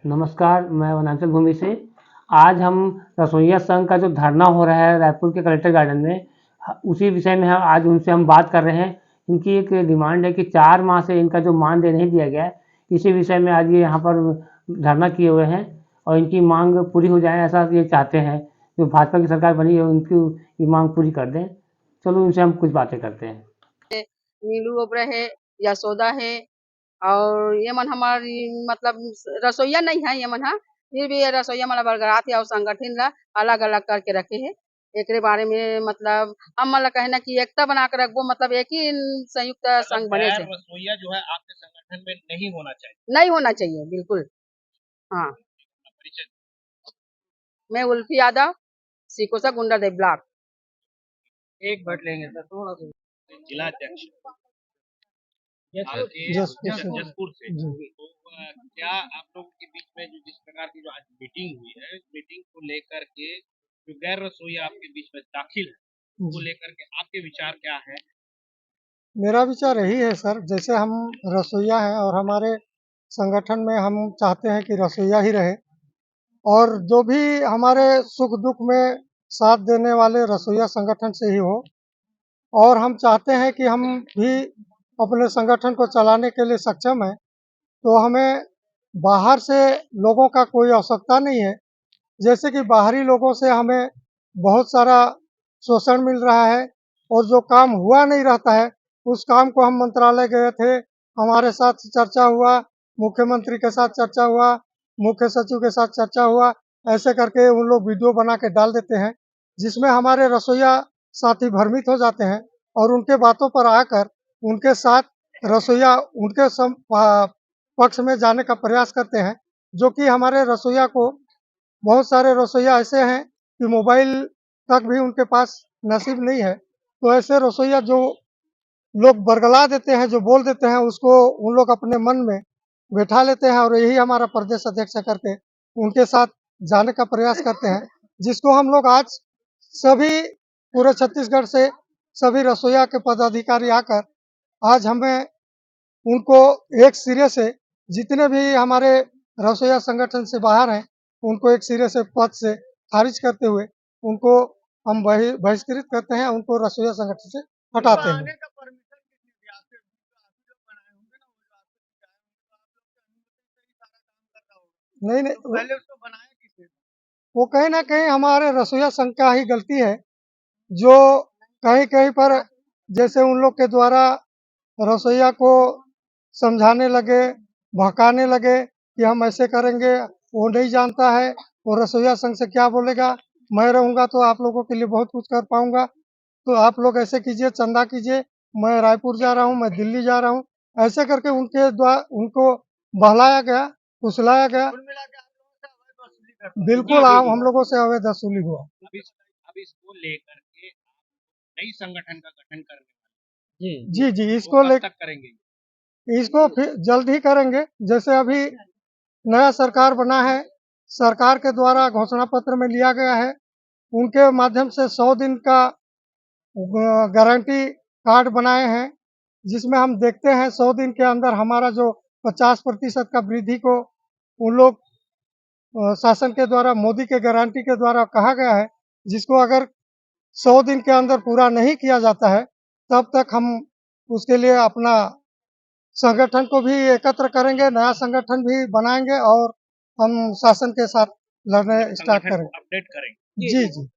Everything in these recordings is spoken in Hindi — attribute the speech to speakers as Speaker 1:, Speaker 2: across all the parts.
Speaker 1: नमस्कार, मैं वनांचल भूमि से। आज हम रसोइया संघ का जो धरना हो रहा है रायपुर के कलेक्टर गार्डन में, उसी विषय में आज उनसे हम बात कर रहे हैं। इनकी एक डिमांड है कि 4 माह से इनका जो मानदेय नहीं दिया गया है, इसी विषय में आज ये यहाँ पर धरना किए हुए हैं और इनकी मांग पूरी हो जाए, ऐसा ये चाहते हैं। जो भाजपा की सरकार बनी है उनकी ये मांग पूरी कर दें। चलो उनसे हम कुछ बातें करते हैं।
Speaker 2: नीलू ओबरा है, यशोदा है और ये मन हमारी मतलब रसोईया नहीं है ये मन हा, फिर भी ये रसोईया मन बरगरात है और संगठन ला अलग अलग करके रखे है। एकरे बारे में मतलब हम मन ला कहना कि एकता बना के रखबो, मतलब एक ही संयुक्त संघ बने से
Speaker 3: रसोईया जो है आपके संगठन में नहीं होना चाहिए।
Speaker 2: नहीं होना चाहिए, बिल्कुल। हाँ,
Speaker 3: परिचय
Speaker 2: मैं उल्फी यादव, सिकोसा गुंडा देव ब्लॉक।
Speaker 1: एक बैठ लेंगे सर, थोड़ा सा
Speaker 3: जिला अध्यक्ष
Speaker 4: जसपुर
Speaker 3: जसपुर से। तो क्या आप लोगों के बीच में जो जिस प्रकार की जो आज मीटिंग हुई है, इस मीटिंग को लेकर के जो गैर रसोईया आपके बीच में दाखिल है, उसको लेकर के आपके विचार क्या है?
Speaker 4: मेरा विचार यही है सर, जैसे हम रसोइया हैं और हमारे संगठन में हम चाहते हैं कि रसोइया ही रहे और जो भी हमारे सुख दुख में साथ देने वाले रसोइया संगठन से ही हो। और हम चाहते हैं कि हम भी अपने संगठन को चलाने के लिए सक्षम हैं, तो हमें बाहर से लोगों का कोई आवश्यकता नहीं है। जैसे कि बाहरी लोगों से हमें बहुत सारा शोषण मिल रहा है और जो काम हुआ नहीं रहता है, उस काम को हम मंत्रालय गए थे, हमारे साथ चर्चा हुआ, मुख्यमंत्री के साथ चर्चा हुआ, मुख्य सचिव के साथ चर्चा हुआ, ऐसे करके उन लोग वीडियो बना के डाल देते हैं, जिसमें हमारे रसोइया साथी भ्रमित हो जाते हैं और उनके बातों पर आकर उनके साथ रसोइया उनके पक्ष में जाने का प्रयास करते हैं, जो कि हमारे रसोइया को बहुत सारे रसोइया ऐसे हैं कि मोबाइल तक भी उनके पास नसीब नहीं है। तो ऐसे रसोइया जो लोग बरगला देते हैं, जो बोल देते हैं, उसको उन लोग अपने मन में बैठा लेते हैं और यही हमारा प्रदेश अध्यक्ष करके उनके साथ जाने का प्रयास करते हैं, जिसको हम लोग आज सभी पूरे छत्तीसगढ़ से सभी रसोइया के पदाधिकारी आकर आज हमें उनको एक सिरे से, जितने भी हमारे रसोइया संगठन से बाहर हैं, उनको एक सिरे से पद से खारिज करते हुए उनको हम बहिष्कृत करते हैं, उनको रसोइया संगठन से हटाते हैं। नहीं नहीं, पहले उसको बनाया किसने? वो कहीं ना कहीं हमारे रसोइया संघ का ही गलती है, जो कहीं कहीं पर जैसे उन लोग के द्वारा रसोइया को समझाने लगे, बहकाने लगे कि हम ऐसे करेंगे, वो नहीं जानता है, वो रसोइया संघ से क्या बोलेगा, मैं रहूँगा तो आप लोगों के लिए बहुत कुछ कर पाऊँगा, तो आप लोग ऐसे कीजिए, चंदा कीजिए, मैं रायपुर जा रहा हूँ, मैं दिल्ली जा रहा हूँ, ऐसे करके उनके द्वारा उनको बहलाया गया, फुसलाया गया। बिल्कुल, हम लोगों से अवैध वसूली हुआ।
Speaker 3: अब इसको लेकर के नई संगठन का गठन करने
Speaker 4: जी, इसको
Speaker 3: कब
Speaker 4: ले
Speaker 3: तक करेंगे?
Speaker 4: इसको फिर जल्द ही करेंगे। जैसे अभी नया सरकार बना है, सरकार के द्वारा घोषणा पत्र में लिया गया है, उनके माध्यम से 100 दिन का गारंटी कार्ड बनाए हैं, जिसमें हम देखते हैं 100 दिन के अंदर हमारा जो 50% का वृद्धि को उन लोग शासन के द्वारा, मोदी के गारंटी के द्वारा कहा गया है, जिसको अगर 100 दिन के अंदर पूरा नहीं किया जाता है, तब तक हम उसके लिए अपना संगठन को भी एकत्र करेंगे, नया संगठन भी बनाएंगे और हम शासन के साथ लड़ने स्टार्ट करेंगे।
Speaker 3: अपडेट करेंगे।
Speaker 4: जी।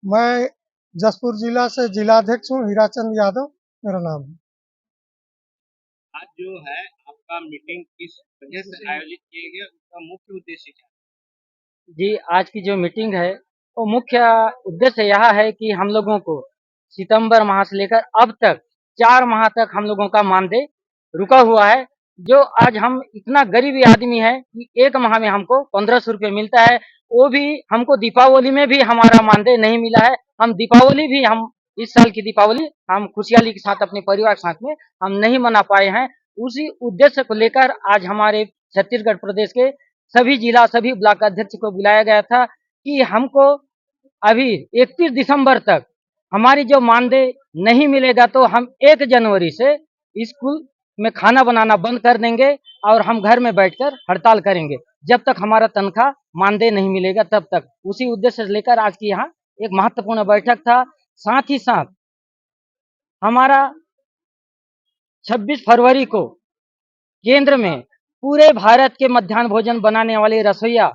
Speaker 4: मैं जसपुर जिला से जिलाध्यक्ष हूँ, हीराचंद यादव मेरा नाम है।
Speaker 3: आज जो है आपका मीटिंग किस वजह से आयोजित किया गया, उसका मुख्य उद्देश्य क्या है?
Speaker 1: जी, आज की जो मीटिंग है वो मुख्य उद्देश्य यह है कि हम लोगों को सितंबर माह से लेकर अब तक 4 माह तक हम लोगों का मानदेय रुका हुआ है। जो आज हम इतना गरीबी आदमी है कि 1 माह में हमको 1500 रुपये मिलता है, वो भी हमको दीपावली में भी हमारा मानदेय नहीं मिला है। हम दीपावली भी हम इस साल की दीपावली हम खुशहाली के साथ अपने परिवार के साथ में हम नहीं मना पाए हैं। उसी उद्देश्य को लेकर आज हमारे छत्तीसगढ़ प्रदेश के सभी जिला, सभी ब्लॉक अध्यक्ष को बुलाया गया था कि हमको अभी 31 दिसंबर तक हमारी जो मानदेय नहीं मिलेगा तो हम 1 जनवरी से स्कूल में खाना बनाना बंद कर देंगे और हम घर में बैठकर हड़ताल करेंगे जब तक हमारा तनख्वाह मानदेय नहीं मिलेगा तब तक। उसी उद्देश्य से लेकर आज की यहाँ एक महत्वपूर्ण बैठक था। साथ ही साथ हमारा 26 फरवरी को केंद्र में पूरे भारत के मध्याह्न भोजन बनाने वाले रसोइया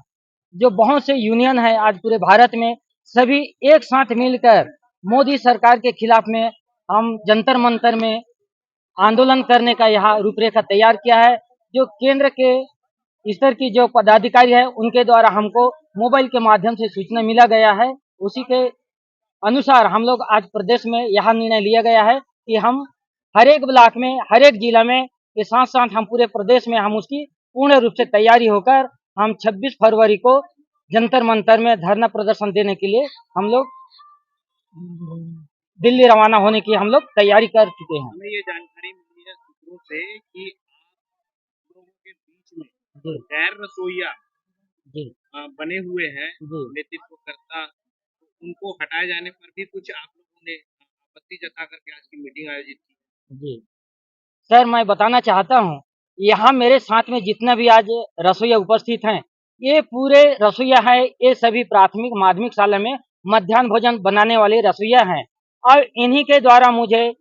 Speaker 1: जो बहुत से यूनियन है आज पूरे भारत में, सभी एक साथ मिलकर मोदी सरकार के खिलाफ में हम जंतर मंतर में आंदोलन करने का यहाँ रूपरेखा तैयार किया है। जो केंद्र के स्तर की जो पदाधिकारी है उनके द्वारा हमको मोबाइल के माध्यम से सूचना मिला गया है, उसी के अनुसार हम लोग आज प्रदेश में यह निर्णय लिया गया है कि हम हर एक ब्लॉक में, हर एक जिला में के साथ साथ हम पूरे प्रदेश में हम उसकी पूर्ण रूप से तैयारी होकर हम 26 फरवरी को जंतर मंतर में धरना प्रदर्शन देने के लिए हम लोग दिल्ली रवाना होने की हम लोग तैयारी कर चुके हैं।
Speaker 3: हमें ये जानकारी मिली है सूत्रों से कि आप लोगों के बीच में
Speaker 1: जी
Speaker 3: गैर रसोइया
Speaker 1: जी
Speaker 3: बने हुए हैं
Speaker 1: जी
Speaker 3: नेतृत्वकर्ता, तो उनको हटाए जाने पर भी कुछ आप लोगों ने आपत्ति जता करके आज की मीटिंग आयोजित की।
Speaker 1: जी सर, मैं बताना चाहता हूँ, यहाँ मेरे साथ में जितना भी आज रसोइया उपस्थित हैं, ये पूरे रसोइया है, ये सभी प्राथमिक माध्यमिक शाला में मध्याह्न भोजन बनाने वाले रसोइया हैं और इन्हीं के द्वारा मुझे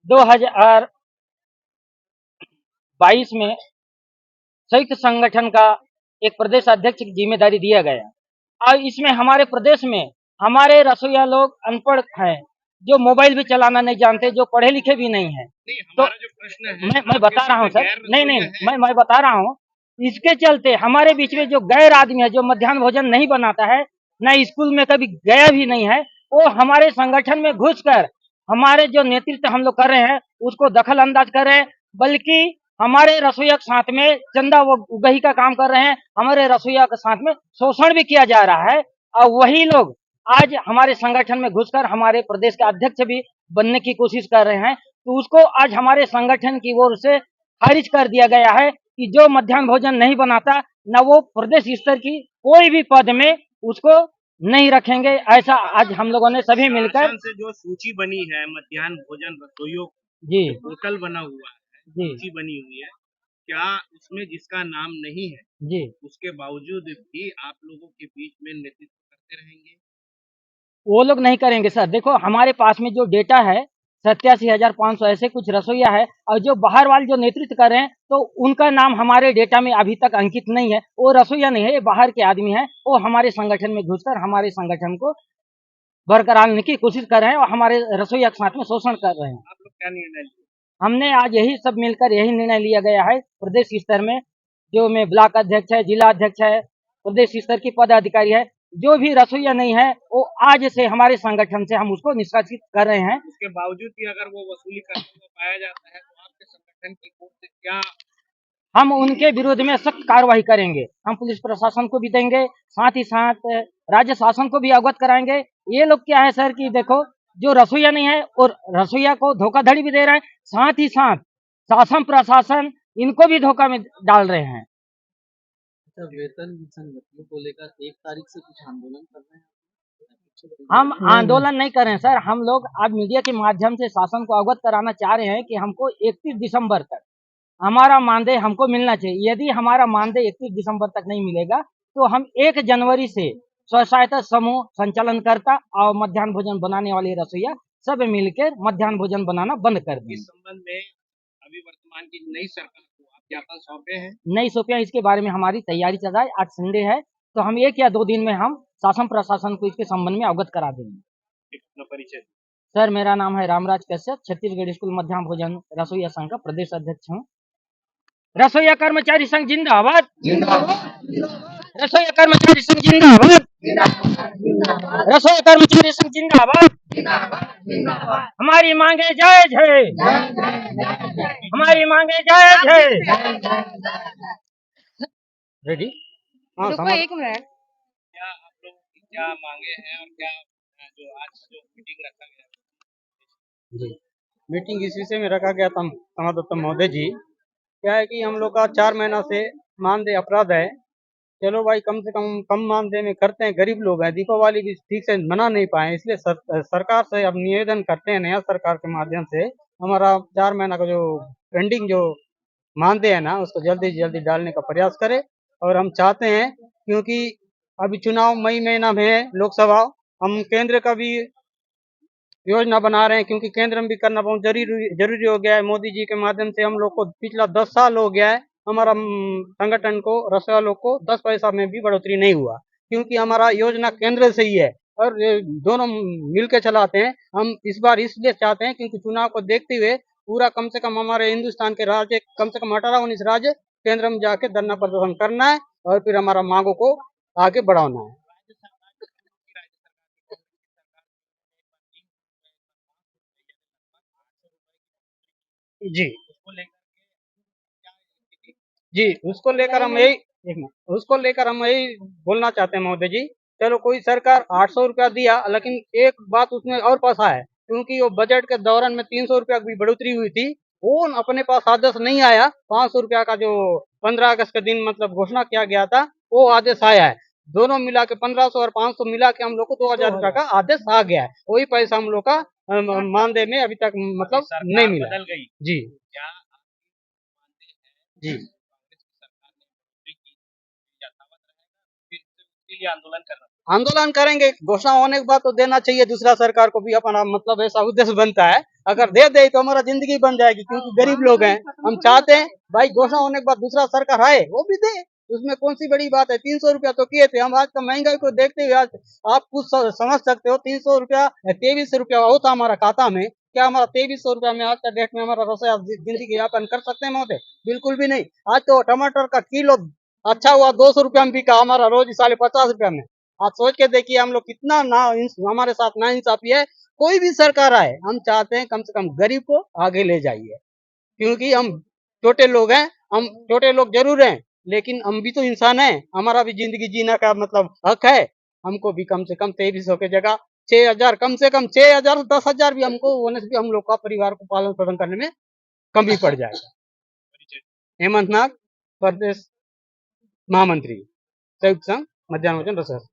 Speaker 1: 2022 में संयुक्त संगठन का एक प्रदेश अध्यक्ष की जिम्मेदारी दिया गया और इसमें हमारे प्रदेश में हमारे रसोइया लोग अनपढ़ हैं, जो मोबाइल भी चलाना नहीं जानते, जो पढ़े लिखे भी नहीं है।
Speaker 3: नहीं,
Speaker 1: तो
Speaker 3: हमारा जो प्रश्न है
Speaker 1: मैं बता रहा हूँ सर,
Speaker 3: गैर
Speaker 1: नहीं नहीं
Speaker 3: रसोइया है।
Speaker 1: मैं बता रहा हूँ, इसके चलते हमारे बीच में जो गैर आदमी है, जो मध्याह्न भोजन नहीं बनाता है, न स्कूल में कभी गया भी नहीं है, वो हमारे संगठन में घुसकर हमारे जो नेतृत्व हम लोग कर रहे हैं उसको दखल अंदाज कर रहे हैं, बल्कि हमारे रसोइया के साथ में चंदा वो उगही का काम कर रहे हैं, हमारे रसोइया के साथ में शोषण भी किया जा रहा है और वही लोग आज हमारे संगठन में घुसकर हमारे प्रदेश के अध्यक्ष भी बनने की कोशिश कर रहे हैं। तो उसको आज हमारे संगठन की ओर से खारिज कर दिया गया है कि जो मध्याह्न भोजन नहीं बनाता न वो प्रदेश स्तर की कोई भी पद में उसको नहीं रखेंगे। ऐसा आज हम लोगों ने सभी मिलकर
Speaker 3: शासन से जो सूची बनी है मध्याह्न भोजन रसोइयों
Speaker 1: जी
Speaker 3: पोर्टल बना हुआ है,
Speaker 1: जी
Speaker 3: सूची बनी हुई है, क्या उसमें जिसका नाम नहीं है
Speaker 1: जी
Speaker 3: उसके बावजूद भी आप लोगों के बीच में नेतृत्व करते रहेंगे?
Speaker 1: वो लोग नहीं करेंगे सर। देखो हमारे पास में जो डेटा है 87,500 ऐसे कुछ रसोइया है और जो बाहर वाले जो नेतृत्व कर रहे हैं तो उनका नाम हमारे डेटा में अभी तक अंकित नहीं है। वो रसोइया नहीं है, ये बाहर के आदमी है, वो हमारे संगठन में घुसकर हमारे संगठन को बरकरार रखने की कोशिश कर रहे हैं और हमारे रसोइया के साथ में शोषण कर रहे हैं।
Speaker 3: आप लोग क्या निर्णय लिए?
Speaker 1: हमने आज यही सब मिलकर यही निर्णय लिया गया है प्रदेश स्तर में, जो में ब्लॉक अध्यक्ष है, जिला अध्यक्ष है, प्रदेश स्तर की पदाधिकारी है, जो भी रसोइया नहीं है वो आज से हमारे संगठन से हम उसको निष्कासित कर रहे हैं।
Speaker 3: उसके बावजूद भी अगर वो वसूली करते हुए पाया जाता है तो आपके संगठन की ओर से क्या?
Speaker 1: हम उनके विरोध में सख्त कार्रवाई करेंगे, हम पुलिस प्रशासन को भी देंगे, साथ ही साथ राज्य शासन को भी अवगत कराएंगे। ये लोग क्या है सर कि देखो जो रसोइया नहीं है और रसोइया को धोखाधड़ी भी दे रहे हैं, साथ ही साथ शासन प्रशासन इनको भी धोखा में डाल रहे हैं।
Speaker 5: वेतन संगठनों को लेकर 1 तारीख से कुछ आंदोलन कर रहे हैं?
Speaker 1: हम आंदोलन नहीं कर रहे हैं सर, हम लोग आज मीडिया के माध्यम से शासन को अवगत कराना चाह रहे हैं कि हमको 31 दिसंबर तक हमारा मानदेय हमको मिलना चाहिए। यदि हमारा मानदेय 31 दिसंबर तक नहीं मिलेगा तो हम 1 जनवरी से स्व सहायता समूह संचालनकर्ता और मध्याह्न भोजन बनाने वाले रसोइया सब मिलकर मध्याह्न भोजन बनाना बंद कर
Speaker 3: इस
Speaker 1: देंगे।
Speaker 3: संबंध में अभी वर्तमान की नई सरकार को आप ज्ञापन सौंपे हैं?
Speaker 1: नई सोपिया इसके बारे में हमारी तैयारी चल रहा है। आज संडे है तो हम 1 या 2 दिन में हम शासन प्रशासन को इसके संबंध में अवगत करा देंगे।
Speaker 3: अपना परिचय।
Speaker 1: सर मेरा नाम है रामराज कश्यप, छत्तीसगढ़ स्कूल मध्याह्न भोजन रसोइया संघ का प्रदेश अध्यक्ष हूँ। रसोइया कर्मचारी संघ जिंदाबाद, रसोइया कर्मचारी संघ जिंदाबाद, रसोइया कर्मचारी संघ जिंदाबाद। हमारी मांगे जायज है, हमारी मांगे जायज है। रेडी? हाँ
Speaker 2: रुको
Speaker 1: समझ।
Speaker 2: 1 मिनट।
Speaker 3: क्या आप लोगों की क्या मांगे हैं और क्या जो आज जो मीटिंग रखा गया है?
Speaker 6: जी मीटिंग इस विषय में रखा गया था समादत्त महोदय जी। क्या है कि हम लोग का 4 महीना से मानदेय अपराध है। चलो भाई कम से कम मानदेय में करते हैं, गरीब लोग हैं, दीपावली भी ठीक से मना नहीं पाए, इसलिए सरकार से अब निवेदन करते हैं नया सरकार के माध्यम से हमारा 4 महीना का जो पेंडिंग जो मानदेय है ना, उसको जल्दी से जल्दी डालने का प्रयास करे। और हम चाहते हैं, क्योंकि अभी चुनाव मई महीना में है, लोकसभा, हम केंद्र का भी योजना बना रहे हैं, क्योंकि केंद्र में भी करना बहुत जरूरी हो गया है। मोदी जी के माध्यम से हम लोग को पिछला 10 साल हो गया है, हमारा संगठन को, रसोइया लोग को 10 पैसा में भी बढ़ोतरी नहीं हुआ, क्योंकि हमारा योजना केंद्र से ही है और ये दोनों मिल के चलाते हैं। हम इस बार इसलिए चाहते हैं क्योंकि चुनाव को देखते हुए पूरा कम से कम हमारे हिंदुस्तान के राज्य कम से कम 18-19 राज्य केंद्र में जाके धरना प्रदर्शन करना है और फिर हमारा मांगों को आगे बढ़ाना है। जी जी, उसको लेकर हम यही एक मिनट, उसको लेकर हम यही बोलना चाहते हैं महोदय जी। चलो कोई सरकार 800 रुपया दिया, लेकिन एक बात उसमें और फंसा है, क्योंकि वो बजट के दौरान में 300 रुपया की बढ़ोतरी हुई थी, वो अपने पास आदेश नहीं आया। 500 रुपया का जो 15 अगस्त के दिन मतलब घोषणा किया गया था, वो आदेश आया है। दोनों मिला के 1500 और 500 मिला के हम लोग को 2000 रुपया का आदेश आ गया है। वही पैसा हम लोग का मानदेय में अभी तक मतलब नहीं मिला।
Speaker 3: बदल गई
Speaker 6: जी
Speaker 3: क्या
Speaker 6: जी
Speaker 3: कांग्रेस की सरकार ने बढ़ोतरी की यथावत रहेगा, फिर से उसके लिए आंदोलन करना?
Speaker 6: आंदोलन करेंगे। घोषणा होने के बाद तो देना चाहिए, दूसरा सरकार को भी अपना मतलब ऐसा उद्देश्य बनता है। अगर दे दे तो हमारा जिंदगी बन जाएगी, क्योंकि गरीब लोग हैं। हम चाहते हैं भाई घोषणा होने के बाद दूसरा सरकार आए, वो भी दे, उसमें कौन सी बड़ी बात है। 300 रुपया तो किए थे हम। आज का महंगाई को देखते हुए आज आप कुछ समझ सकते हो, 300 रुपया 23 रुपया होता हमारा खाता में, क्या हमारा 2300 रुपया में आज का डेट में हमारा रसोईया जिंदगी यापन कर सकते हैं महोदय? बिल्कुल भी नहीं। आज तो टमाटर का किलो अच्छा हुआ 200 रुपया में बिका, हमारा रोज 50 रुपया में। आप सोच के देखिए हम लोग कितना ना हमारे साथ ना इंसाफी है। कोई भी सरकार आए, हम चाहते हैं कम से कम गरीब को आगे ले जाइए, क्योंकि हम छोटे लोग हैं। हम छोटे लोग जरूर हैं, लेकिन हम भी तो इंसान हैं, हमारा भी जिंदगी जीने का मतलब हक है। हमको भी कम से कम 2300 की जगह 6000, कम से कम 6000 10,000 भी हमको होने से भी हम लोग का परिवार को पालन पोषण करने में कमी पड़ जाएगा। हेमंत नाग, प्रदेश महामंत्री, संयुक्त संघ मध्यान्ह भोजन रसोई।